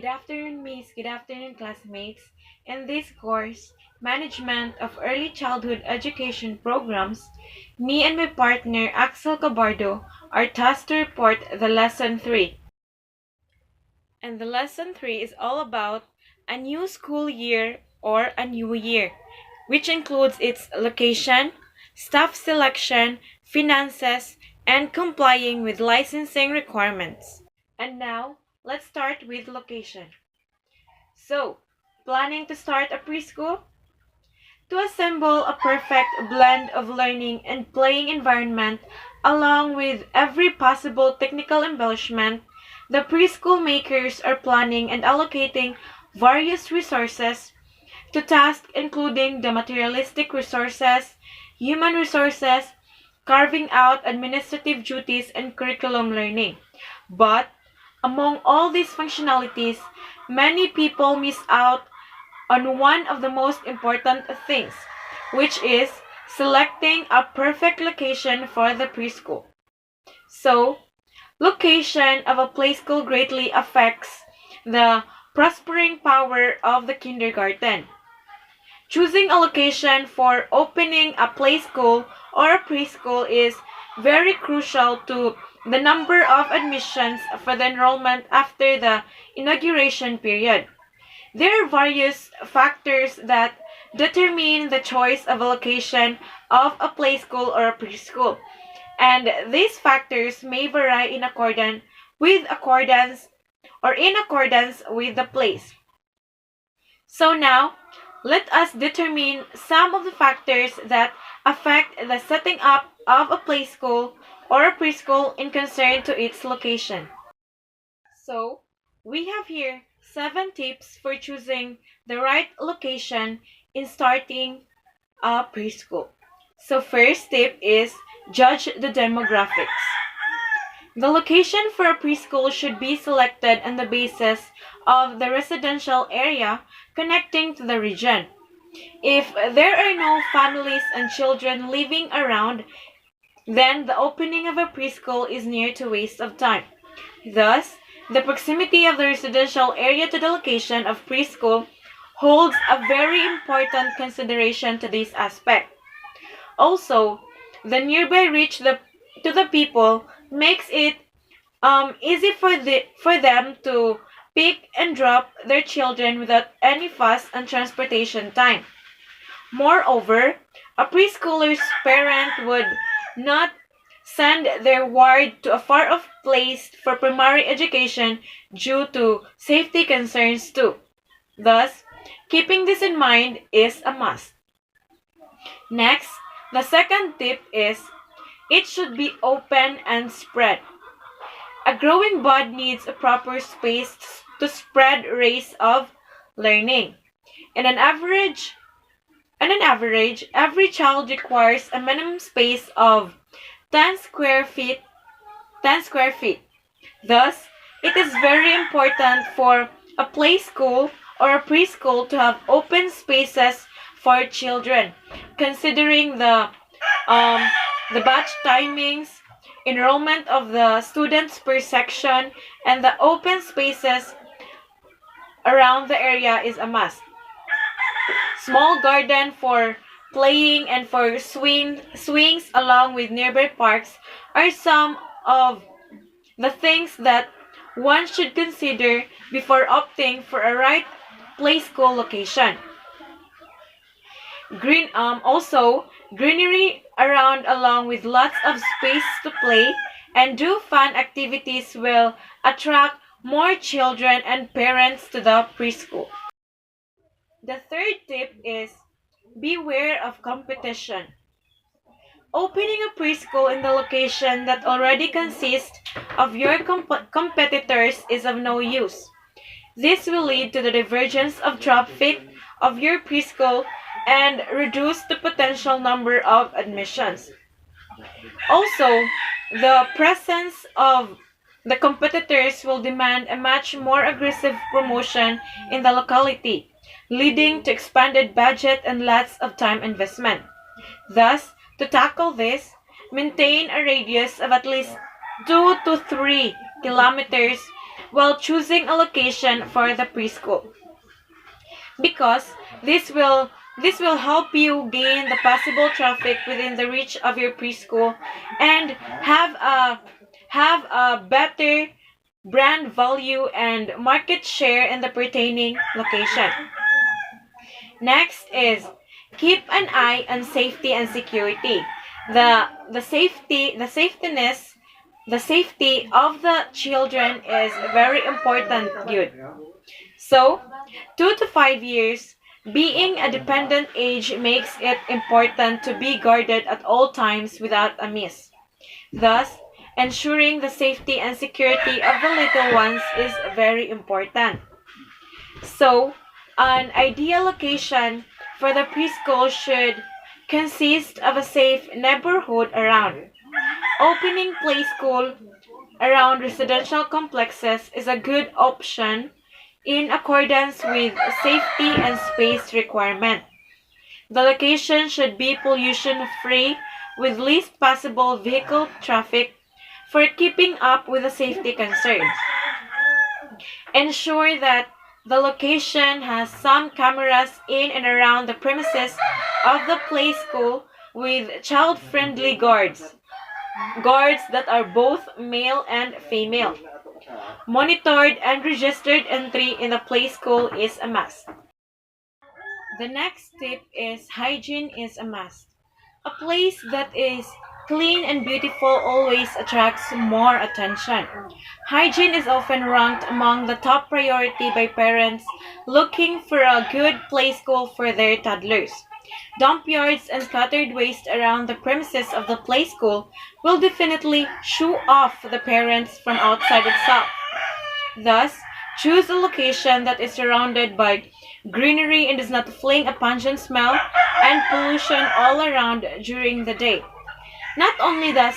Good afternoon, Miss. Good afternoon, classmates. In this course, Management of Early Childhood Education Programs, me and my partner, Axel Cabardo, are tasked to report the Lesson 3. And the Lesson 3 is all about a new school year or a new year, which includes its location, staff selection, finances, and complying with licensing requirements. And now, let's start with location. So, planning to start a preschool? To assemble a perfect blend of learning and playing environment along with every possible technical embellishment, the preschool makers are planning and allocating various resources to tasks including the materialistic resources, human resources, carving out administrative duties and curriculum learning. But among all these functionalities, many people miss out on one of the most important things, which is selecting a perfect location for the preschool. So, location of a preschool greatly affects the prospering power of the kindergarten. Choosing a location for opening a play school or a preschool is very crucial to the number of admissions for the enrollment after the inauguration period. There are various factors that determine the choice of a location of a play school or a preschool, and these factors may vary in accordance with the place. So now, let us determine some of the factors that affect the setting up of a play school or a preschool in concern to its location. So, we have here 7 tips for choosing the right location in starting a preschool. So, first tip is judge the demographics. The location for a preschool should be selected on the basis of the residential area connecting to the region. If there are no families and children living around, then the opening of a preschool is near to waste of time. Thus, the proximity of the residential area to the location of preschool holds a very important consideration to this aspect. Also, the nearby reach to the people makes it easy for them to pick and drop their children without any fuss and transportation time. Moreover, a preschooler's parent would not send their ward to a far-off place for primary education due to safety concerns too. Thus, keeping this in mind is a must. Next, the second tip is it should be open and spread. A growing bud needs a proper space to spread rays of learning. In an average, every child requires a minimum space of 10 square feet 10 square feet. Thus, it is very important for a play school or a preschool to have open spaces for children, considering um, the batch timings, enrollment of the students per section, and the open spaces around the area is a must. Small garden for playing and for swings along with nearby parks are some of the things that one should consider before opting for a right play school location. Also greenery around along with lots of space to play and do fun activities will attract more children and parents to the preschool. The third tip is beware of competition. Opening a preschool in the location that already consists of your competitors is of no use. This will lead to the divergence of traffic of your preschool and reduce the potential number of admissions. Also, the presence of the competitors will demand a much more aggressive promotion in the locality, leading to expanded budget and lots of time investment. Thus, to tackle this, maintain a radius of at least 2 to 3 kilometers while choosing a location for the preschool, because this will help you gain the possible traffic within the reach of your preschool and have a better brand value and market share in the pertaining location. Next is keep an eye on safety and security. The safety of the children is very important, good. So, 2 to 5 years, being a dependent age makes it important to be guarded at all times without a miss. Thus, ensuring the safety and security of the little ones is very important. So, an ideal location for the preschool should consist of a safe neighborhood around. Opening play school around residential complexes is a good option in accordance with safety and space requirement. The location should be pollution free with least possible vehicle traffic for keeping up with the safety concerns. Ensure that the location has some cameras in and around the premises of the play school with child-friendly guards that are both male and female. Monitored and registered entry in the play school is a must. The next tip is hygiene is a must. A place that is clean and beautiful always attracts more attention. Hygiene is often ranked among the top priority by parents looking for a good play school for their toddlers. Dump yards and scattered waste around the premises of the play school will definitely shoo off the parents from outside itself. Thus, choose a location that is surrounded by greenery and does not fling a pungent smell and pollution all around during the day. Not only the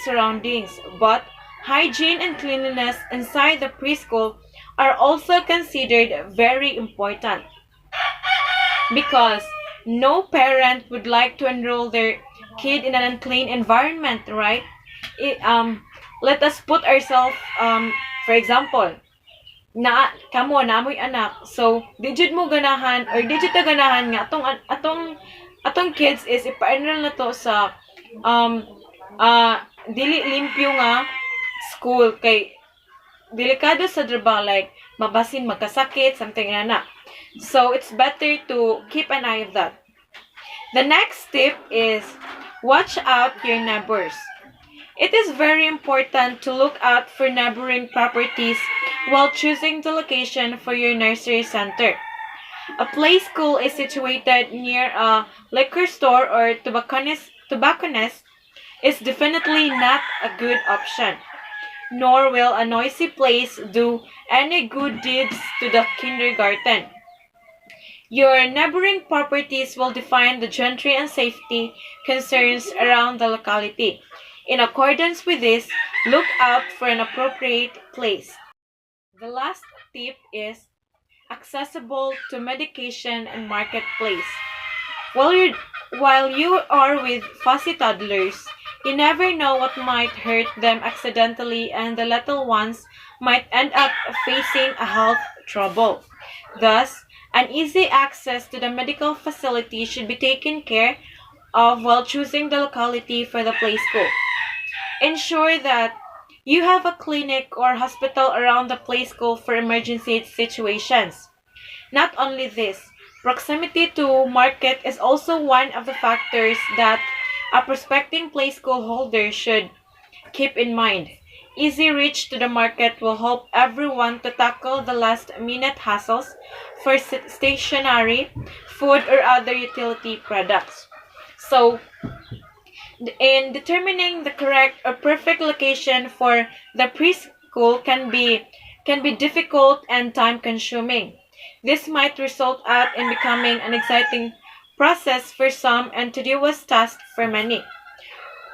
surroundings, but hygiene and cleanliness inside the preschool are also considered very important because no parent would like to enroll their kid in an unclean environment, right? It, let us put ourselves, for example, na kamo namoy anak, so digit mo ganahan or digit ta ganahan nga atong kids is ipa-enroll na to sa um dili limpyo nga school kay delikado sa draba, like mabasin magkasakit something na. So it's better to keep an eye of that. The next tip is watch out your neighbors. It is very important to look out for neighboring properties while choosing the location for your nursery center. A play school is situated near a liquor store or tobacconist is definitely not a good option, nor will a noisy place do any good deeds to the kindergarten. Your neighboring properties will define the gentry and safety concerns around the locality. In accordance with this, look out for an appropriate place. The last tip is accessible to medication and marketplace. While you are with fussy toddlers, you never know what might hurt them accidentally and the little ones might end up facing a health trouble. Thus, an easy access to the medical facility should be taken care of while choosing the locality for the play school. Ensure that you have a clinic or hospital around the play school for emergency situations. Not only this, proximity to market is also one of the factors that a prospecting play school holder should keep in mind. Easy reach to the market will help everyone to tackle the last-minute hassles for stationery, food, or other utility products. So, in determining the correct or perfect location for the preschool can be difficult and time-consuming. This might result out in becoming an exciting process for some and tedious task for many.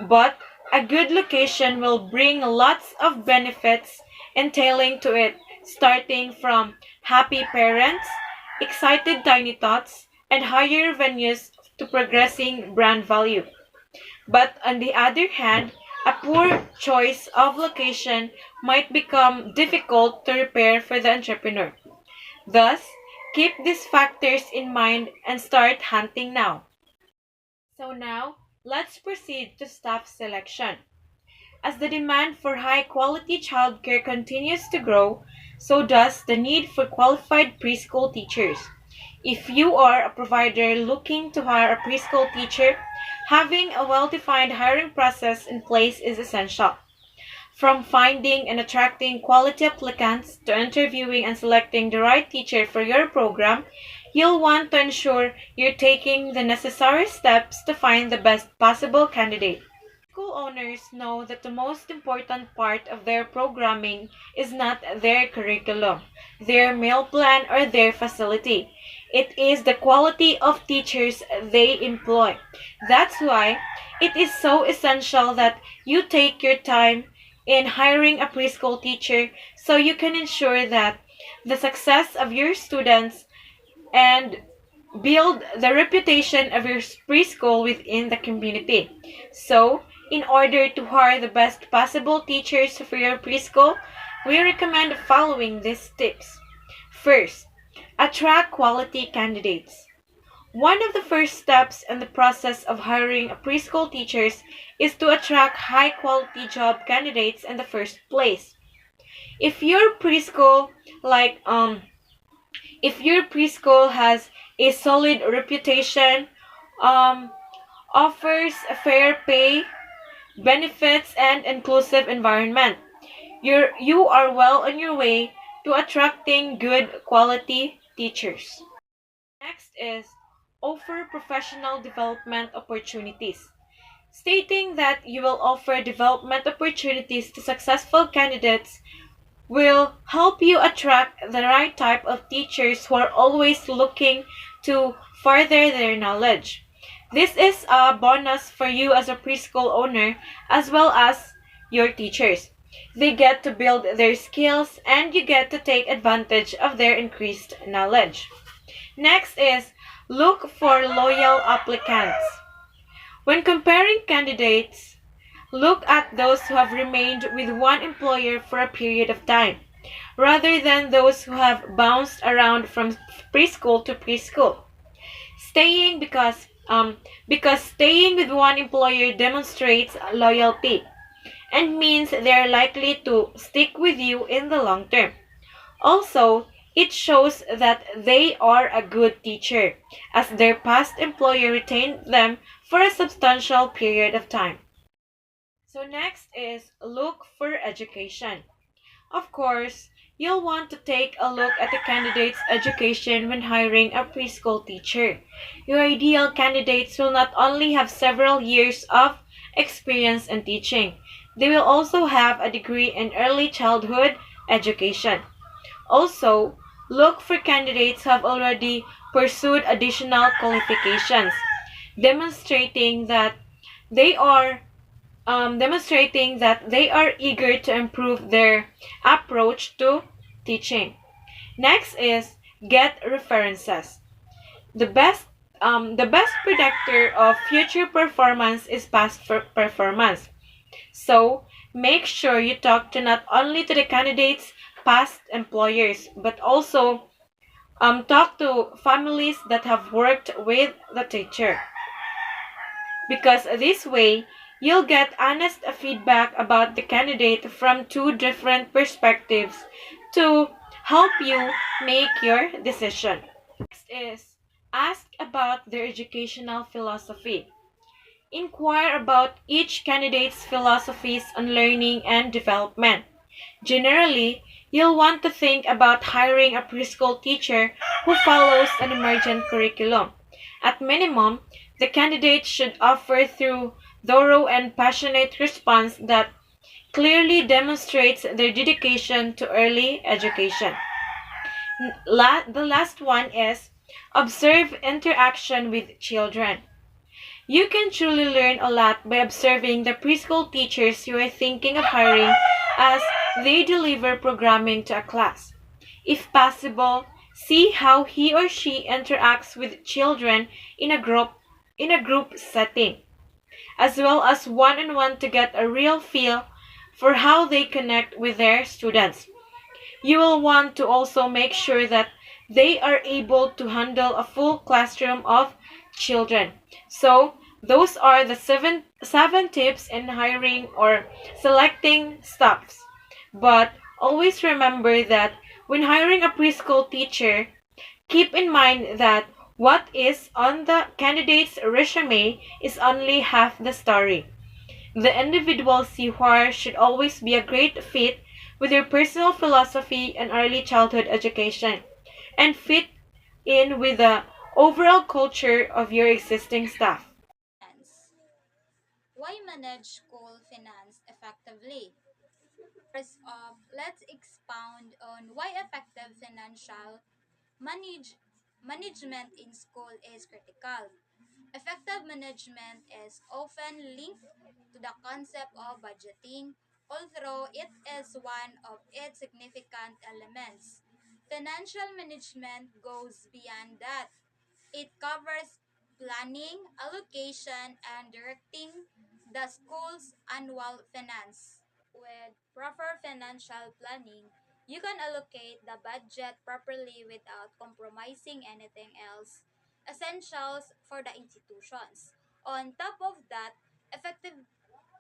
But a good location will bring lots of benefits entailing to it, starting from happy parents, excited tiny tots, and higher venues to progressing brand value. But on the other hand, A poor choice of location might become difficult to repair for the entrepreneur. Thus, keep these factors in mind and start hunting now. So now, let's proceed to staff selection. As the demand for high-quality childcare continues to grow, so does the need for qualified preschool teachers. If you are a provider looking to hire a preschool teacher, having a well-defined hiring process in place is essential. From finding and attracting quality applicants to interviewing and selecting the right teacher for your program, you'll want to ensure you're taking the necessary steps to find the best possible candidate. School owners know that the most important part of their programming is not their curriculum, their meal plan, or their facility. It is the quality of teachers they employ. That's why it is so essential that you take your time in hiring a preschool teacher so you can ensure that the success of your students and build the reputation of your preschool within the community. So, in order to hire the best possible teachers for your preschool, we recommend following these tips. First, attract quality candidates. One of the first steps in the process of hiring a preschool teachers is to attract high quality job candidates in the first place. If your preschool like if your preschool has a solid reputation, um, offers a fair pay, benefits, and inclusive environment, you are well on your way to attracting good quality teachers. Next is offer professional development opportunities. Stating that you will offer development opportunities to successful candidates will help you attract the right type of teachers who are always looking to further their knowledge. This is a bonus for you as a preschool owner as well as your teachers. They get to build their skills and you get to take advantage of their increased knowledge. Next is look for loyal applicants. When comparing candidates, look at those who have remained with one employer for a period of time, rather than those who have bounced around from preschool to preschool. Staying because staying with one employer demonstrates loyalty and means they are likely to stick with you in the long term. Also, it shows that they are a good teacher, as their past employer retained them for a substantial period of time. So next is look for education. Of course, you'll want to take a look at the candidate's education when hiring a preschool teacher. Your ideal candidates will not only have several years of experience in teaching, they will also have a degree in early childhood education. Also, look for candidates who have already pursued additional qualifications, demonstrating that they are eager to improve their approach to teaching. Next is get references. The best predictor of future performance is past performance. So make sure you talk to not only to the candidates' past employers, but also talk to families that have worked with the teacher. Because this way, you'll get honest feedback about the candidate from two different perspectives to help you make your decision. Next is ask about their educational philosophy. Inquire about each candidate's philosophies on learning and development. Generally, you'll want to think about hiring a preschool teacher who follows an emergent curriculum. At minimum, the candidate should offer through thorough and passionate response that clearly demonstrates their dedication to early education. The last one is observe interaction with children. You can truly learn a lot by observing the preschool teachers you are thinking of hiring as they deliver programming to a class. If possible, see how he or she interacts with children in a group setting. as well as one-on-one to get a real feel for how they connect with their students. You will want to also make sure that they are able to handle a full classroom of children. So, those are the seven tips in hiring or selecting staffs. But always remember that when hiring a preschool teacher, keep in mind that what is on the candidate's resume is only half the story. The individuals you hire should always be a great fit with your personal philosophy and early childhood education and fit in with the overall culture of your existing staff. Finance. Why manage school finance effectively? Let's expound on why effective financial manage, management in school is critical. Effective management is often linked to the concept of budgeting, although it is one of its significant elements. Financial management goes beyond that. It covers planning, allocation, and directing the school's annual finance. With proper financial planning, you can allocate the budget properly without compromising anything else essentials for the institutions. On top of that, effective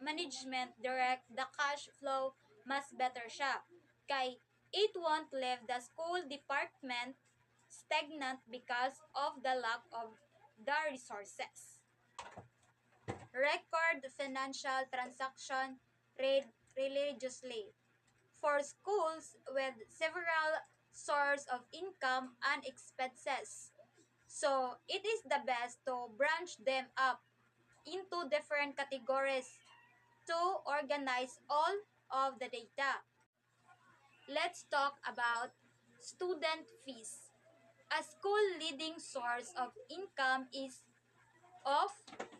management direct the cash flow mas better siya. Kay it won't leave the school department stagnant because of the lack of the resources. Record financial transaction read religiously. For schools with several sources of income and expenses. So it is the best to branch them up into different categories to organize all of the data. Let's talk about student fees. A school leading source of income is, of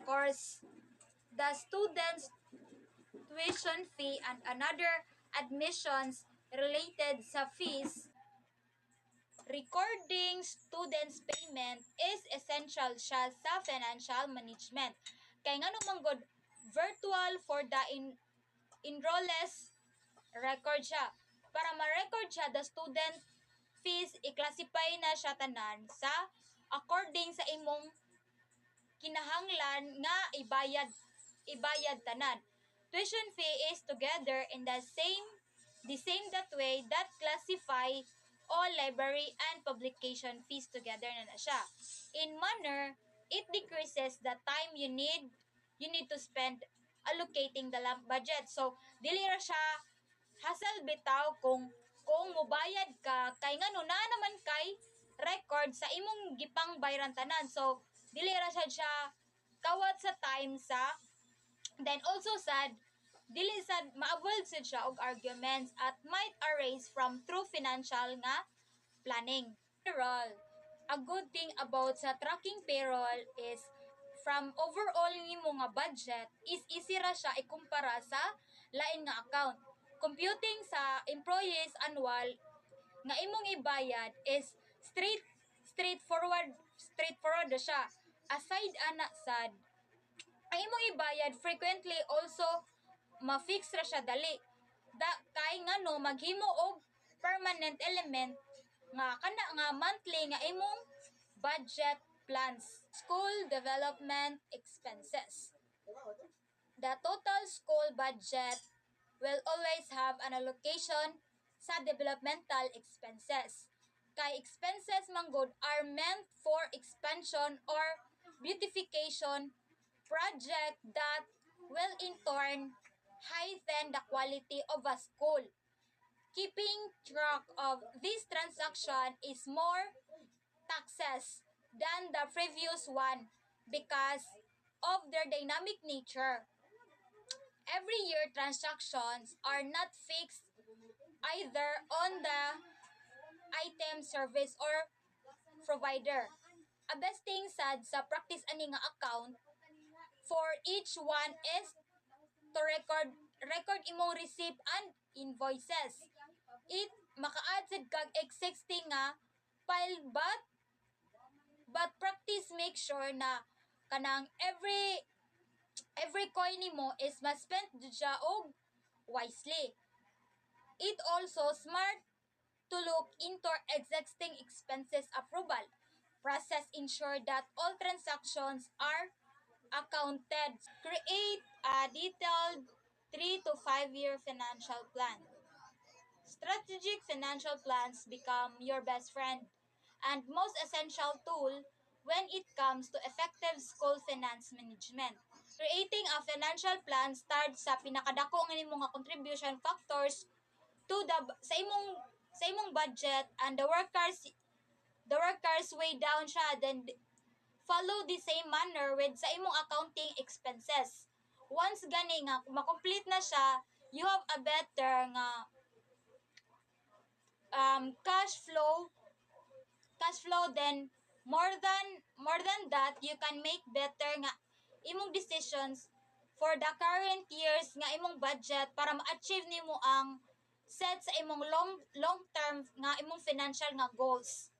course, the students' tuition fee and another admissions related sa fees. Recording students' payment is essential siya sa financial management. Kaya nga naman good, virtual for the enrollees record siya. Para ma-record siya, the student fees, i-classify na siya tanan sa according sa imong kinahanglan nga ibayad tanan. Tuition fee is together in the same that way that classify all library and publication fees together na siya. In manner, it decreases the time you need to spend allocating the lump budget. So, dili ra siya hassle bitaw kung mobayad ka kay ngano na naman kay record sa imong gipang bayran tanan. So, dili ra siya kawat sa time sa then also sad dili sad ma-avoid sad siya og arguments at might arise from true financial nga planning. Payroll. A good thing about sa tracking payroll is from overall nimo nga budget is easy ra siya ikumpara sa lain nga account. Computing sa employees annual nga imong ibayad is straightforward na siya. Aside ana sad, ang imong ibayad frequently also ma-fix ra siya dali. Kay ngano maghimo og permanent element nga kana nga monthly nga imong budget plans. School development expenses. The total school budget will always have an allocation sa developmental expenses. Kay expenses manggod are meant for expansion or beautification project that will in turn heighten the quality of a school. Keeping track of this transaction is more taxes than the previous one because of their dynamic nature. Every year transactions are not fixed either on the item, service, or provider. A best thing sad sa practice ani nga account for each one is to record imong receipt and invoices. It maka-add sad kag existing nga file but practice make sure na kanang every every coin nimo is ma-spent jud siya og wisely. It also smart to look into existing expenses approval. Process ensure that all transactions are accounted. Create a detailed 3 to 5 year financial plan. Strategic financial plans become your best friend and most essential tool when it comes to effective school finance management. Creating a financial plan starts sa pinakadako nga nimo nga contribution factors to the sa imong budget, and the workers way down siya, then follow the same manner with sa imong accounting expenses. Once gani nga makomplete na siya, you have a better nga cash flow, then more than that, you can make better nga imong decisions for the current years nga imong budget para ma-achieve nimo ang set sa imong long term nga imong financial nga goals,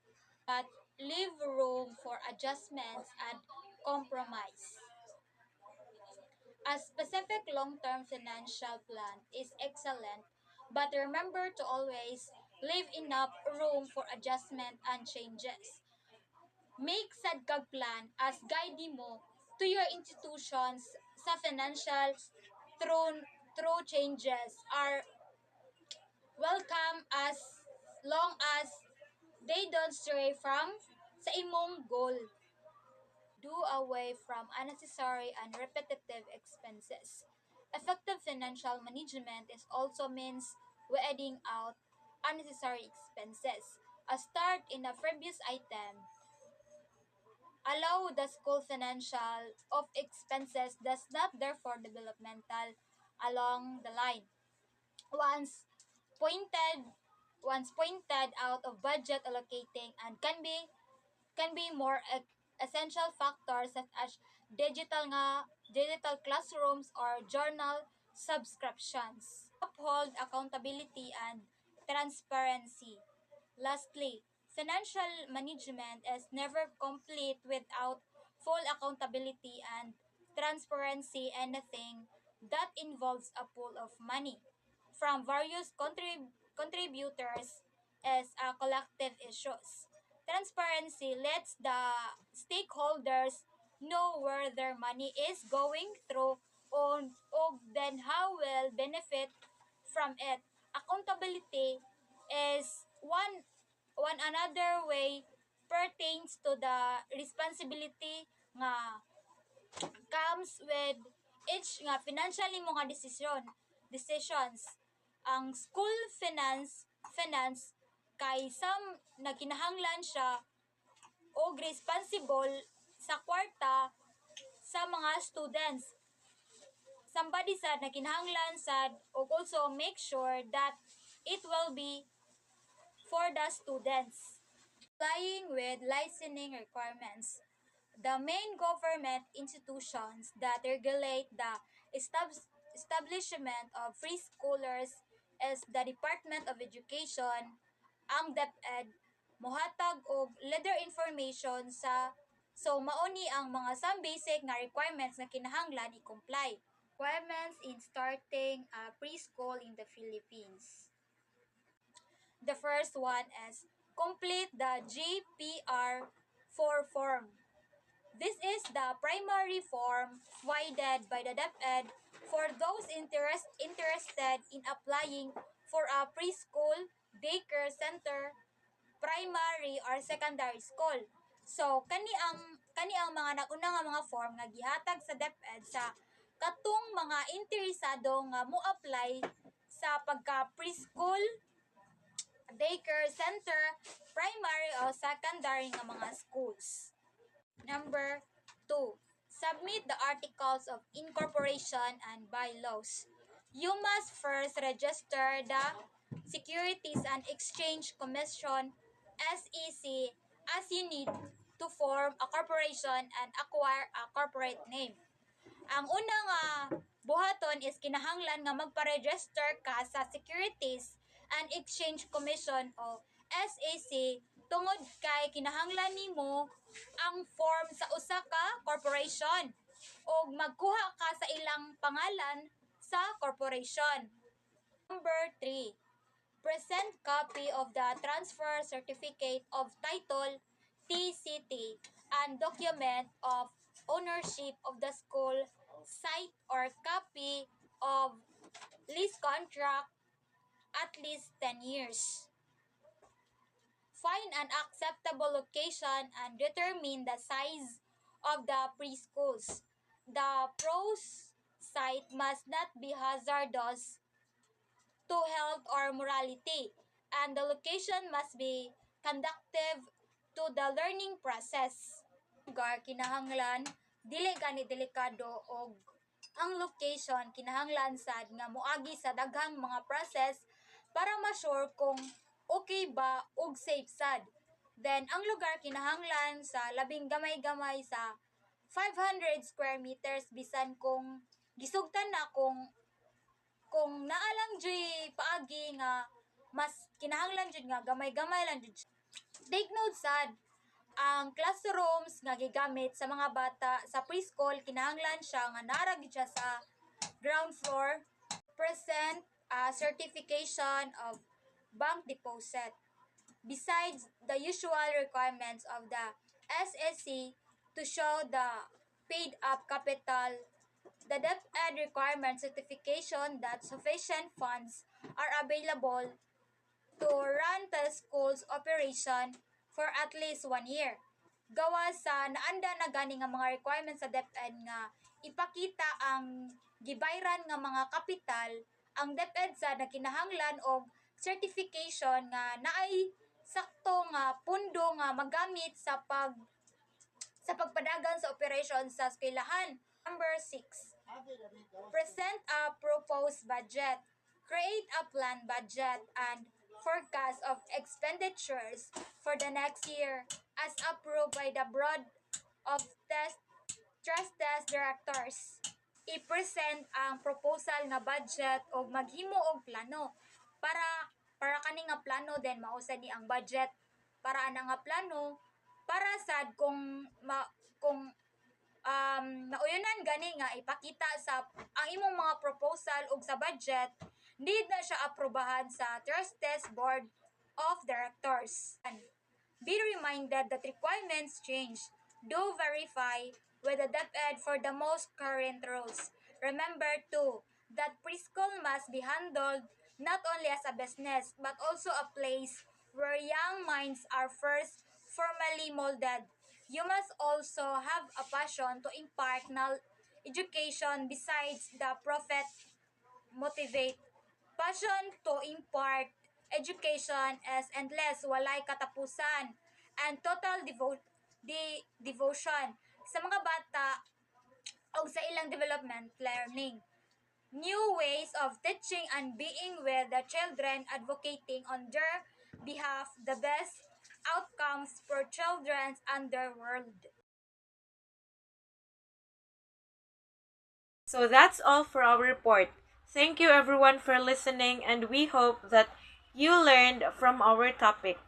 but leave room for adjustments and compromise. A specific long-term financial plan is excellent, but remember to always leave enough room for adjustment and changes. Make sad kag plan as guide mo to your institutions sa financial through changes are welcome as long as they don't stray from sa imong goal. Do away from unnecessary and repetitive expenses. Effective financial management is also means weeding out unnecessary expenses. A start in the previous item, allow the school financial of expenses does not therefore developmental along the line. Once pointed once pointed out of budget allocating and can be more essential factors such as digital classrooms or journal subscriptions. Uphold accountability and transparency. Lastly, financial management is never complete without full accountability and transparency. Anything that involves a pool of money from various contributors is a collective issues. Transparency lets the stakeholders know where their money is going through on then how will benefit from it. Accountability is one another way pertains to the responsibility nga comes with each nga financial mo nga decisions. Ang school finance kay some nagkinahanglan siya og responsible sa kwarta sa mga students. Somebody sad nagkinahanglan sad og also make sure that it will be for the students. Complying with licensing requirements. The main government institutions that regulate the establishment of preschoolers is the Department of Education, ang DepEd, mohatag og leader information mauni ang mga some basic nga requirements na kinahanglan i-comply. Requirements in starting a preschool in the Philippines. The first one is complete the GPR 4 form. This is the primary form provided by the DepEd for those interested in applying for a preschool, daycare center, primary or secondary school. So kani ang mga nauna nga mga form nga gihatag sa DepEd sa katong mga interesado nga mo-apply sa pagka preschool, daycare center, primary o secondary nga mga schools. Number 2. Submit the articles of incorporation and bylaws. You must first register the Securities and Exchange Commission (SEC) as you need to form a corporation and acquire a corporate name. Ang unang buhaton is kinahanglan nga magpa-register ka sa Securities and Exchange Commission o SEC tungod kay kinahanglan nimo ang form sa usa ka corporation. o magkuha ka sa ilang pangalan sa corporation. Number 3, present copy of the transfer certificate of title TCT and document of ownership of the school site or copy of lease contract at least 10 years. Find an acceptable location and determine the size of the preschools. The pros site must not be hazardous to health or morality, and the location must be conducive to the learning process. Lugar kinahanglan dili gani delikado og ang location kinahanglan sad nga moagi sa daghang mga process para ma-sure kung okay ba ug safe sad. Then ang lugar kinahanglan sa labing gamay-gamay sa 500 square meters bisan kung gisugtan na kung naalang jud paagi nga mas kinahanglan jud nga gamay-gamay lang jud. Take note sad, ang classrooms nga gigamit sa mga bata sa preschool kinahanglan siya nga nara gid siya sa ground floor. Present a certification of bank deposit. Besides the usual requirements of the SSC to show the paid up capital, the DepEd requirement certification that sufficient funds are available to run the school's operation for at least 1 year. Gawa sa naanda na gani nga mga requirements sa DepEd nga ipakita ang gibayran nga mga kapital, ang DepEd sa nakinahanglan og certification nga naay sakto nga pundo nga magamit sa pagpadagan sa operation sa eskwelahan. Number 6, present a proposed budget. Create a planned budget and forecast of expenditures for the next year as approved by the Board of Trustees Directors. I-present ang proposal nga budget o maghimo og plano para kani nga plano then mausad ni ang budget para ana nga plano para sad kung nauyonan gani nga ipakita sa ang imong mga proposal ug sa budget, need na siya aprobahan sa Trustees Board of Directors. And be reminded that requirements change. Do verify with the DepEd for the most current rules. Remember too that preschool must be handled not only as a business but also a place where young minds are first formally molded. You must also have a passion to impart education besides the profit motivate. Passion to impart education is endless, walay katapusan, and total devotion sa mga bata o sa ilang development learning. New ways of teaching and being with the children, advocating on their behalf the best outcomes for children and their world. So that's all for our report. Thank you everyone for listening, and we hope that you learned from our topic.